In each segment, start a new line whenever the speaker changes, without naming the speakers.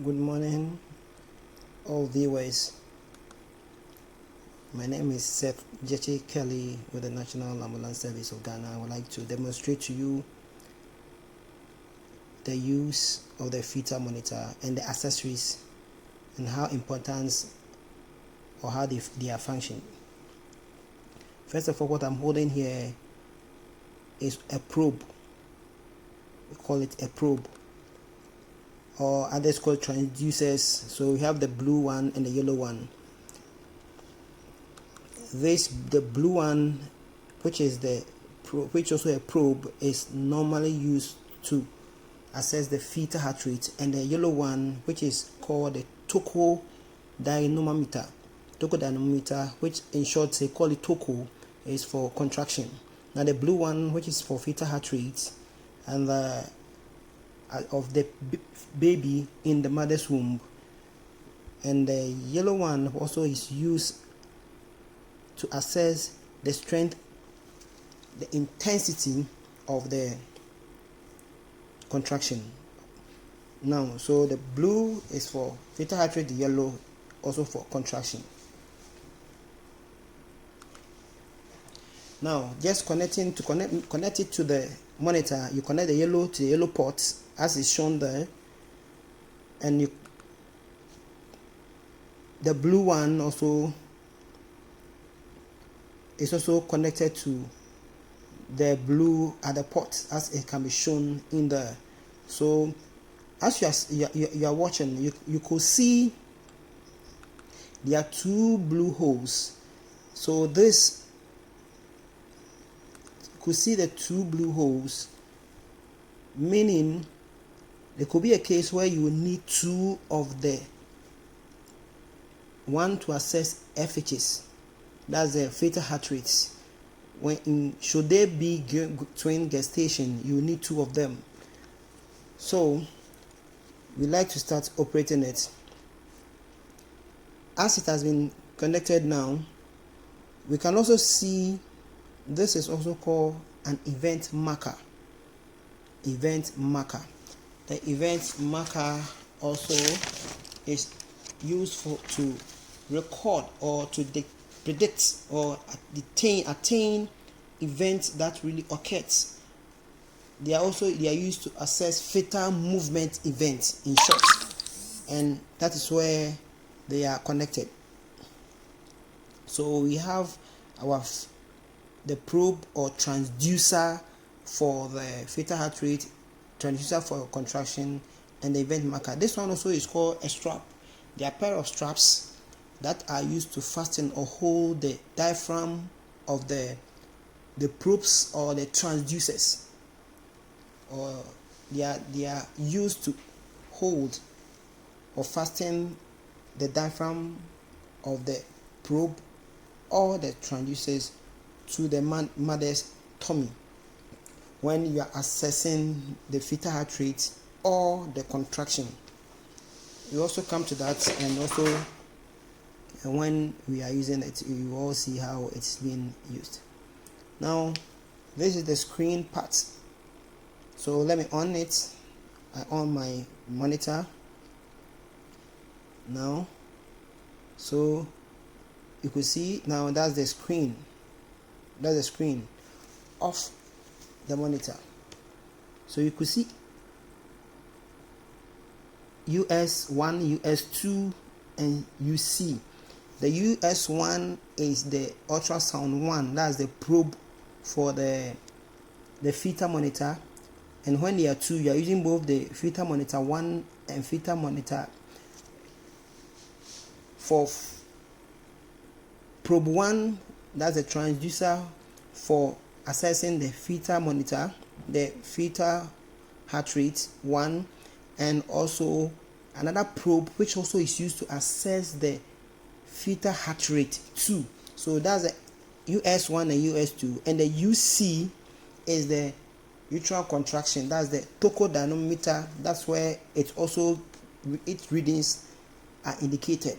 Good morning, all viewers. My name is Seth Jeche Kelly with the National Ambulance Service of Ghana. I would like to demonstrate to you the use of the FETAL monitor and the accessories and how important or how they are functioning. First of all, what I'm holding here is a probe. We call it a probe, or others called transducers. So we have the blue one and the yellow one. The blue one, which is which also a probe, is normally used to assess the fetal heart rate, and the yellow one, which is called the toco dynamometer, which in short they call it toco, is for contraction. Now the blue one, which is for fetal heart rate and of the baby in the mother's womb, and the yellow one also is used to assess the strength, the intensity of the contraction. Now, so the blue is for fetal heart rate, the yellow also for contraction. Now, just connect it to the monitor. You connect the yellow to the yellow port as is shown there, and the blue one also is also connected to the blue at the port as it can be shown in there. So as you are watching, you could see there are two blue holes. So this, you could see the two blue holes, meaning there could be a case where you will need two of the one to assess FHs, that's the fetal heart rates. Should they be twin gestation, you need two of them. So we like to start operating it. As it has been connected now, we can also see this is also called an event marker. The event marker also is used to record or to predict or attain events that really occurs. They are used to assess fetal movement events, in short, and that is where they are connected. So we have the probe or transducer for the fetal heart rate, transducer for contraction, and the event marker. This one also is called a strap. They are a pair of straps that are used to fasten or hold the diaphragm of the probes or the transducers, or they are used to hold or fasten the diaphragm of the probe or the transducers to the mother's tummy when you are assessing the fetal heart rate or the contraction. We also come to that, and also when we are using it, you all see how it's being used. Now, this is the screen part. So let me on it. I on my monitor now. So you could see now that's the screen. That's the screen of the monitor. So you could see US1, US2, and UC. The US1 is the ultrasound one. That's the probe for the fetal monitor. And when there are two, you are using both the fetal monitor 1 and fetal monitor for probe 1. That's the transducer for assessing the fetal monitor, the fetal heart rate 1, and also another probe which also is used to assess the fetal heart rate 2. So that's the US1 and US2, and the UC is the uterine contraction. That's the toco dynamometer. That's where its readings are indicated.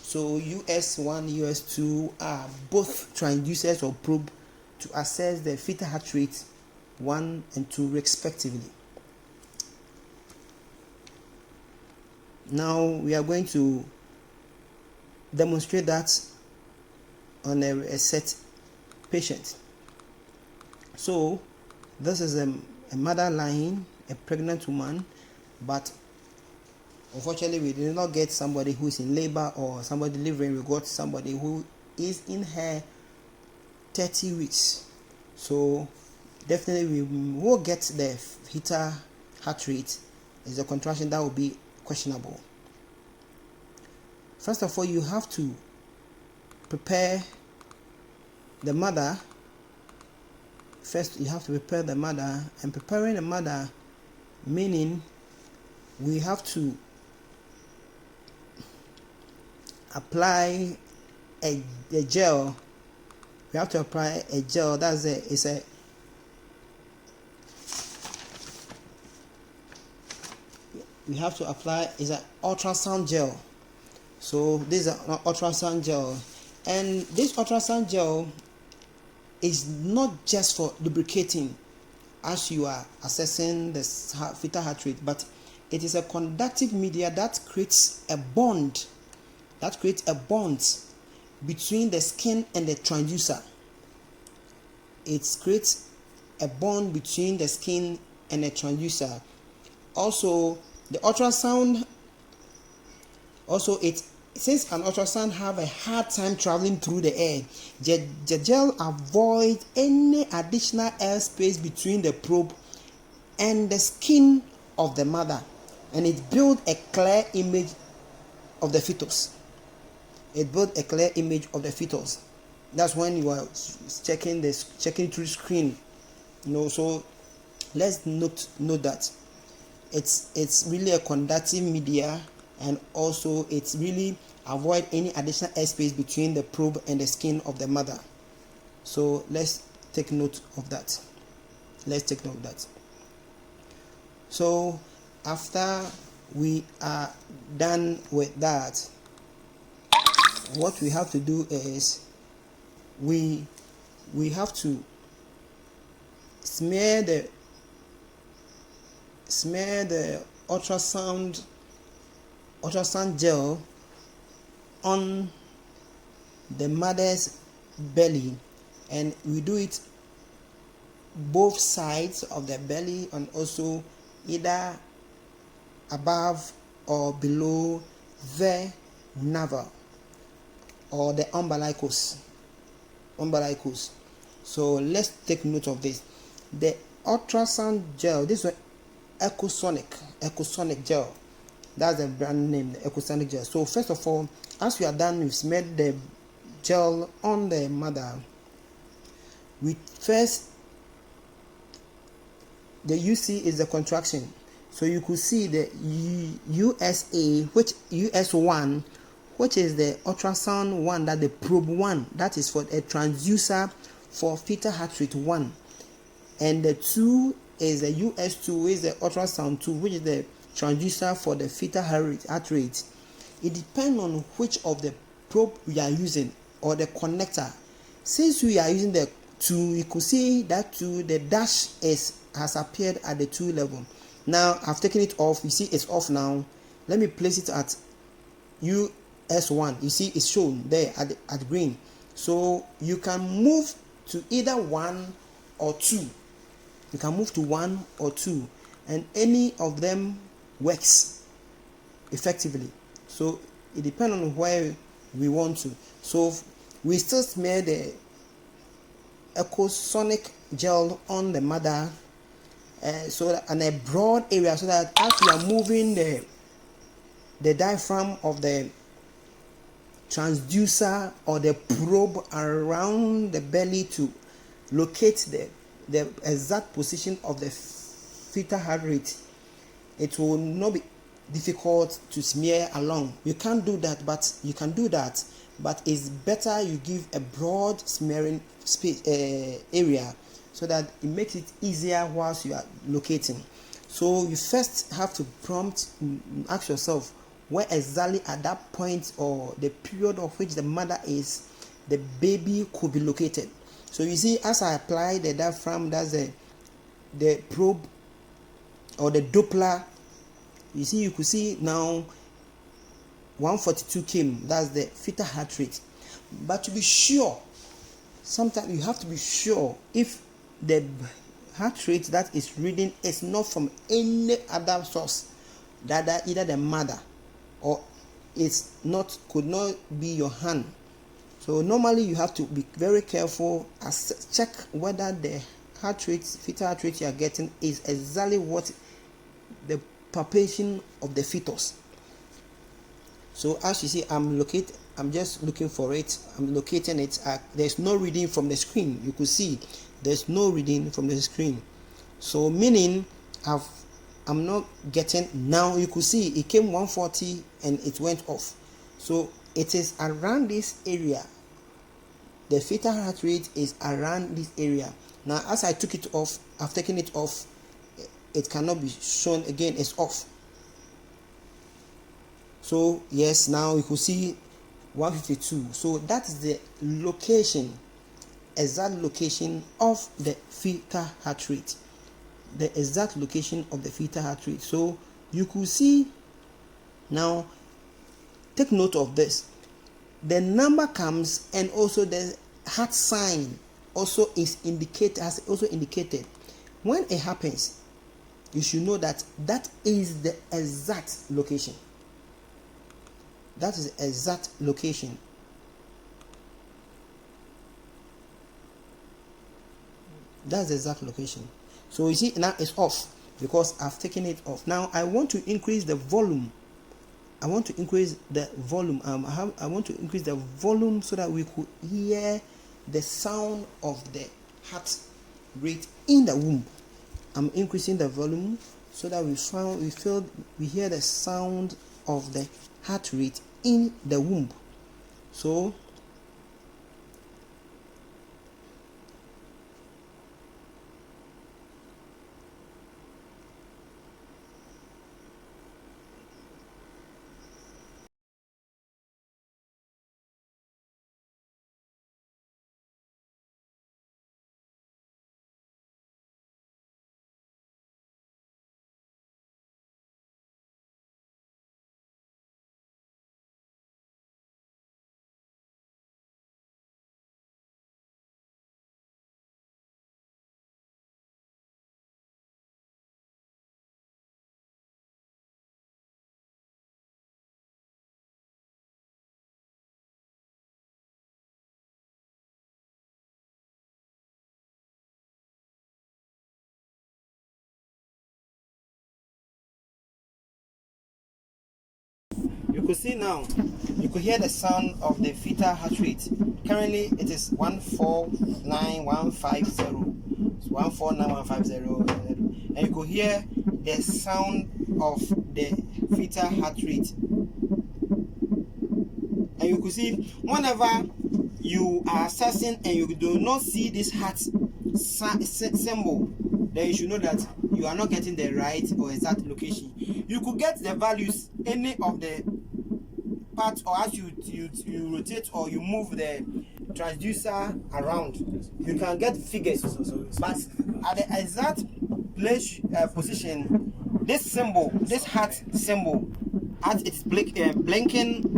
So US1, US2 are both transducers or probe to assess the fetal heart rate 1 and 2 respectively. Now we are going to demonstrate that on a set patient. So this is a mother lying, a pregnant woman, but unfortunately we did not get somebody who is in labor or somebody delivering. We got somebody who is in her 30 weeks. So definitely we will get the fetal heart rate. Is a contraction that will be questionable. First of all, you have to prepare the mother. First, you have to prepare the mother, and preparing the mother meaning we have to apply a gel. We have to apply a gel. We have to apply is an ultrasound gel. So this is an ultrasound gel, and this ultrasound gel is not just for lubricating as you are assessing the fetal heart rate, but it is a conductive media that creates a bond. Between the skin and the transducer. It creates a bond between the skin and the transducer. Also, the ultrasound, since an ultrasound have a hard time traveling through the air, the gel avoids any additional airspace between the probe and the skin of the mother, and it builds a clear image of the fetus. That's when you are checking through screen. So let's note that it's really a conductive media, and also it's really avoid any additional airspace between the probe and the skin of the mother. So let's take note of that. So after we are done with that, what we have to do is we have to smear the ultrasound gel on the mother's belly, and we do it both sides of the belly, and also either above or below the navel or the umbilicus. So let's take note of this. The ultrasound gel, this is ecosonic gel. That's the brand name, the ecosonic gel. So first of all, as we are done, we've smeared the gel on the mother. The UC is the contraction. So you could see the US1, which is the ultrasound one, that the probe one, that is for a transducer for fetal heart rate 1, and the 2 is the US2, is the ultrasound 2, which is the transducer for the fetal heart rate. It depends on which of the probe we are using or the connector. Since we are using the 2, you could see that 2, the dash has appeared at the 2 level. Now I've taken it off. You see it's off now. Let me place it at US1. You see it's shown there at green. So you can move to either 1 or 2. You can move to 1 or 2, and any of them works effectively. So it depends on where we want to. So we still smear the ecosonic gel on the mother, so that, and a broad area, so that as we are moving the diaphragm of the transducer or the probe around the belly to locate the exact position of the fetal heart rate, it will not be difficult to smear along. You can't do that, but you can do that. But it's better you give a broad smearing space area, so that it makes it easier whilst you are locating. So you first have to ask yourself where exactly at that point or the period of which the mother is, the baby could be located. So you see, as I apply the diaphragm, that's the probe or the Doppler. You see, you could see now 142 came. That's the fetal heart rate. But to be sure, sometimes you have to be sure if the heart rate that is reading is not from any other source, that either the mother or it's not, could not be your hand. So normally you have to be very careful, check whether the heart rate, fetal heart rate you are getting is exactly what the palpation of the fetus. So as you see, I'm just looking for it. I'm locating it. There's no reading from the screen. You could see there's no reading from the screen. So meaning I'm not getting. Now you could see it came 140 and it went off. So it is around this area. The fetal heart rate is around this area. Now as I took it off, I've taken it off. It cannot be shown again. It's off. So yes, now you could see 152. So that is the location, exact location of the fetal heart rate. The exact location of the fetal heart rate. So you could see. Now take note of this. The number comes, and also the heart sign also is indicated, has also indicated. When it happens, you should know that that is the exact location. That is the exact location. That's the exact location. So you see now it's off because I've taken it off. Now I want to increase the volume. I want to increase the volume. I want to increase the volume so that we could hear the sound of the heart rate in the womb. I'm increasing the volume so that we hear the sound of the heart rate in the womb. So you could see now, you could hear the sound of the fetal heart rate. Currently it is 149150. It's 149150, and you could hear the sound of the fetal heart rate. And you could see whenever you are assessing and you do not see this heart symbol, then you should know that you are not getting the right or exact location. You could get the values any of the parts, or as you rotate or you move the transducer around, you can get figures. But at the exact place position, this symbol, this heart symbol, as it's blinking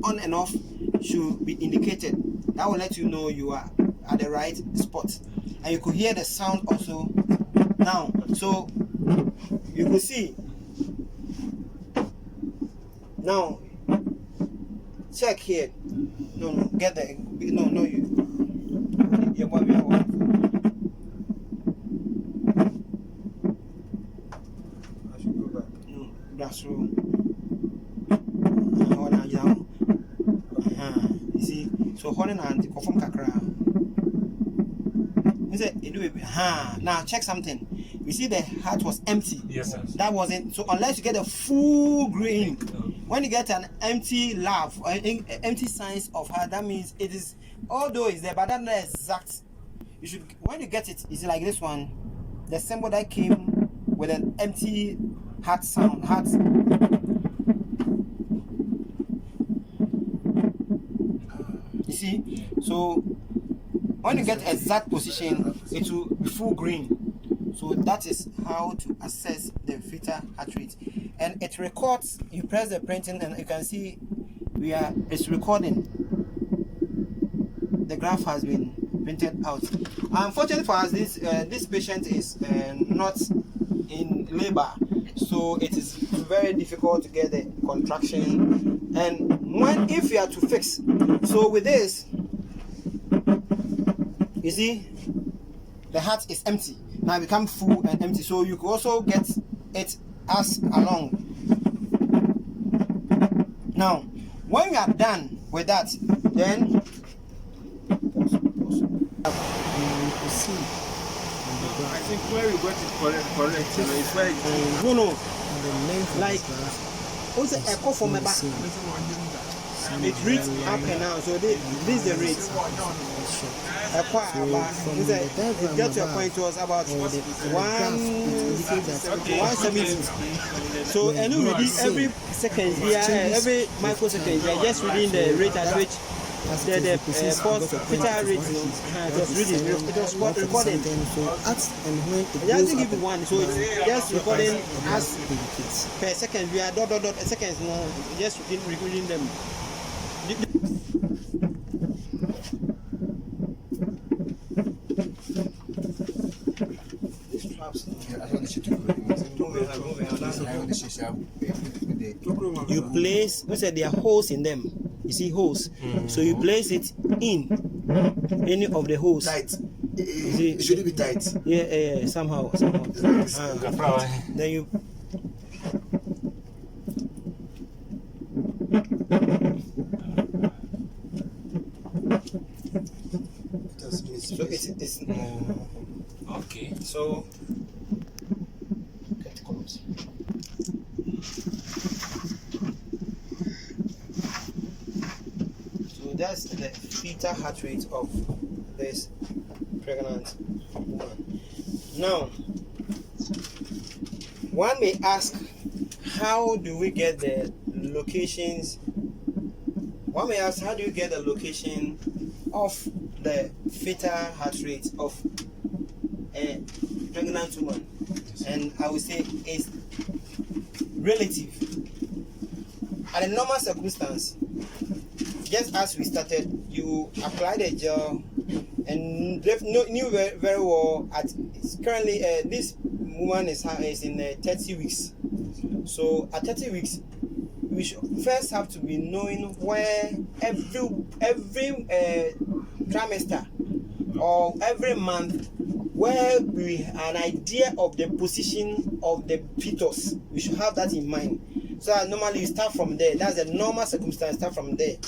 on and off, should be indicated. That will let you know you are at the right spot. And you could hear the sound also now. So you could see now. Check here. No, get the no you.
I should go back.
No, that's wrong. You see, so holding and confirm kakra. Now check something. You see the heart was empty.
Yes, sir.
That wasn't. So unless you get a full green, when you get an empty laugh or empty signs of heart, that means it is, although it's there, but that's not exact. You should, when you get it, it's like this one, the symbol that came with an empty heart sound, heart. You see, so when you get exact position, it will be full green. So that is how to assess the fetal heart rate. and it records. You press the printing and you can see it's recording. The graph has been printed out. Unfortunately for us, this patient is not in labor, so it is very difficult to get the contraction. And if you are to fix, so with this, you see the heart is empty now, become full and empty, so you can also get it as along. Now when you are done with that, then you see,
I think where you got it correct, it's where it
no, like also a call from a back. It reads up and down, so this is the rate. It gets your point, was about 170. So and you read every second here, every microsecond here, just reading the rate at which the first FETAL rate was reading. It was recorded. I just give you one, so it's just recording as per second. We are dot seconds now, just recording them. You place, we said there are holes in them. You see holes, so you place it in any of the holes.
Tight. Should it be tight?
Yeah, somehow. Then you. So it's
okay.
So that's the fetal heart rate of this pregnant woman. Now, one may ask, how do we get the locations? One may ask, how do you get the location of the fetal heart rate of a pregnant woman? And I would say it's relative. At a normal circumstance, just as we started, you apply the gel and knew very well currently this woman is in 30 weeks. So at 30 weeks, we should first have to be knowing where every trimester or every month, where we have an idea of the position of the fetus. We should have that in mind. So normally you start from there. That's the normal circumstance. Start from there.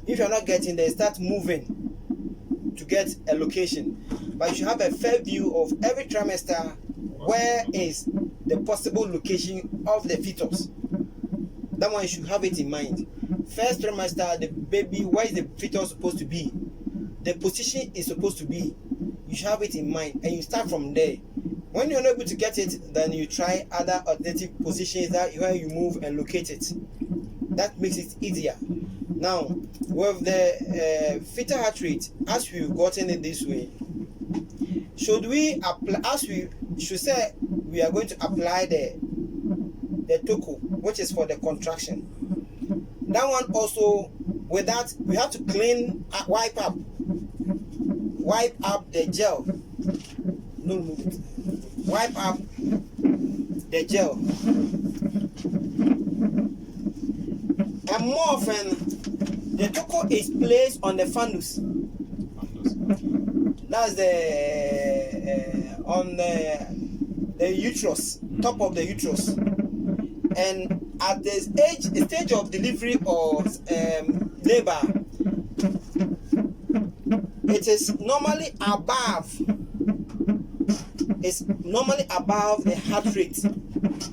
If you're not getting there, start moving to get a location. But you should have a fair view of every trimester. Where is the possible location of the fetus? That one you should have it in mind. First trimester, the baby, where is the fetus supposed to be? The position is supposed to be. You should have it in mind, and you start from there. When you're not able to get it, then you try other alternative positions where you move and locate it. That makes it easier. Now, with the fetal heart rate, as we've gotten it this way, should we apply? As we should say, we are going to apply the toko, which is for the contraction. That one also, with that, we have to clean, wipe up the gel. Wipe up the gel. And more often, the toko is placed on the fundus. That's on the uterus, top of the uterus. And at the stage of delivery or labor, it is normally above. It's normally above the heart rate,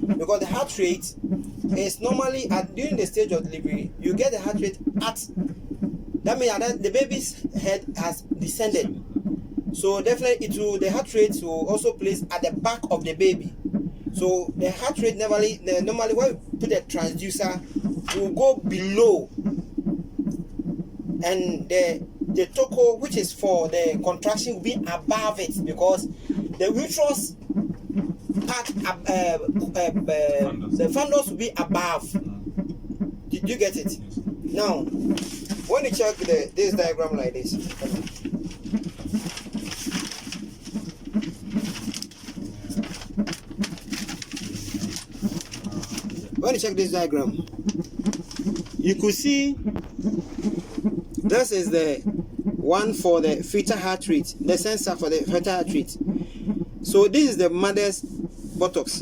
because the heart rate is normally during the stage of delivery. You get the heart rate at, that means that the baby's head has descended. So definitely the heart rate will also place at the back of the baby. So the heart rate normally when we put a transducer, will go below, and the toko, which is for the contraction, will be above it, because the uterus part the fundus will be above. Did you get it? Now, when you check this diagram like this, when you check this diagram, you could see this is the one for the fetal heart rate, the sensor for the fetal heart rate. So this is the mother's buttocks,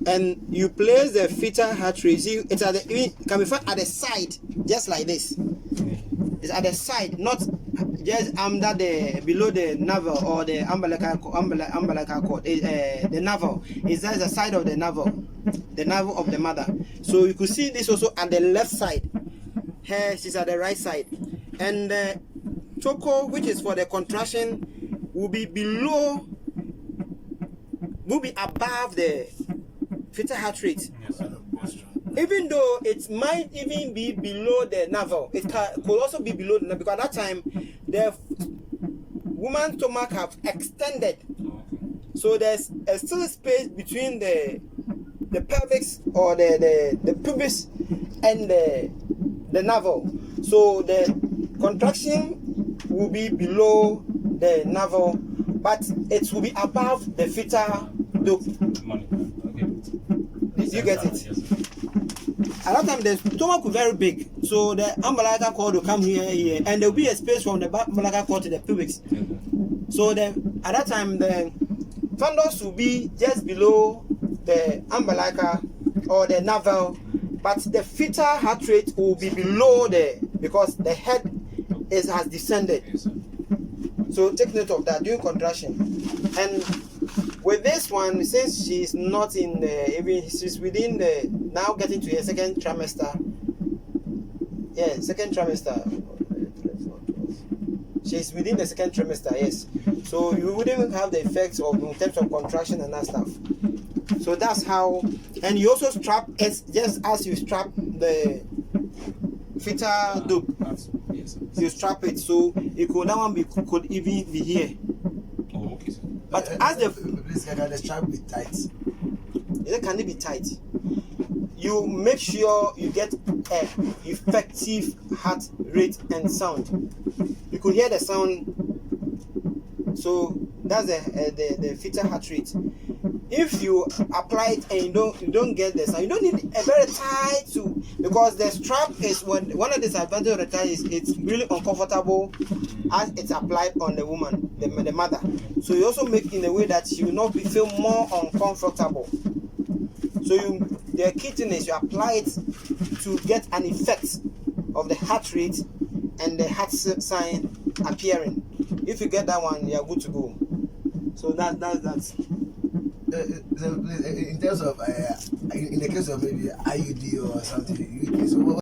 and you place the fetal heart rate. See, it's at the, it can be found at the side, just like this. It's at the side, not just under the below the navel or the umbilical cord. The navel is just the side of the navel of the mother. So you could see this also at the left side. Here she's at the right side, and the choco, which is for the contraction, will be below, will be above the fetal heart rate. Even though it might even be below the navel, it could also be below the navel, because at that time the woman's stomach have extended, so there's still a space between the pelvis or the pubis and the navel. So the contraction will be below the navel, but it will be above the fetal duct. Did you get it? At that time, the stomach was very big, so the umbilical cord will come here, and there will be a space from the umbilical cord to the pelvis. So at that time, the fundus will be just below the umbilical or the navel, but the fetal heart rate will be below because the head has descended. So take note of that during contraction. And with this one, since she's not in she's within now getting to her second trimester. Yeah, second trimester. She's within the second trimester, yes. So you wouldn't have the effects of in terms of contraction and that stuff. So that's how. And you also strap it just as you strap the fetal duct. You strap it, so it could, that one could even be here.
Oh, okay, sir.
But as the
can the strap be tight?
Can it be tight? You make sure you get effective heart rate and sound. You could hear the sound. So that's the fetal heart rate. If you apply it and you don't get the sound, you don't need a very tight because the strap is one of the disadvantages of the tie is it's really uncomfortable as it's applied on the woman, the mother. So you also make in a way that she will not feel more uncomfortable. So the key thing is you apply it to get an effect of the heart rate and the heart sign appearing. If you get that one, you are good to go. So that's.
In terms of in the case of maybe IUD or something, so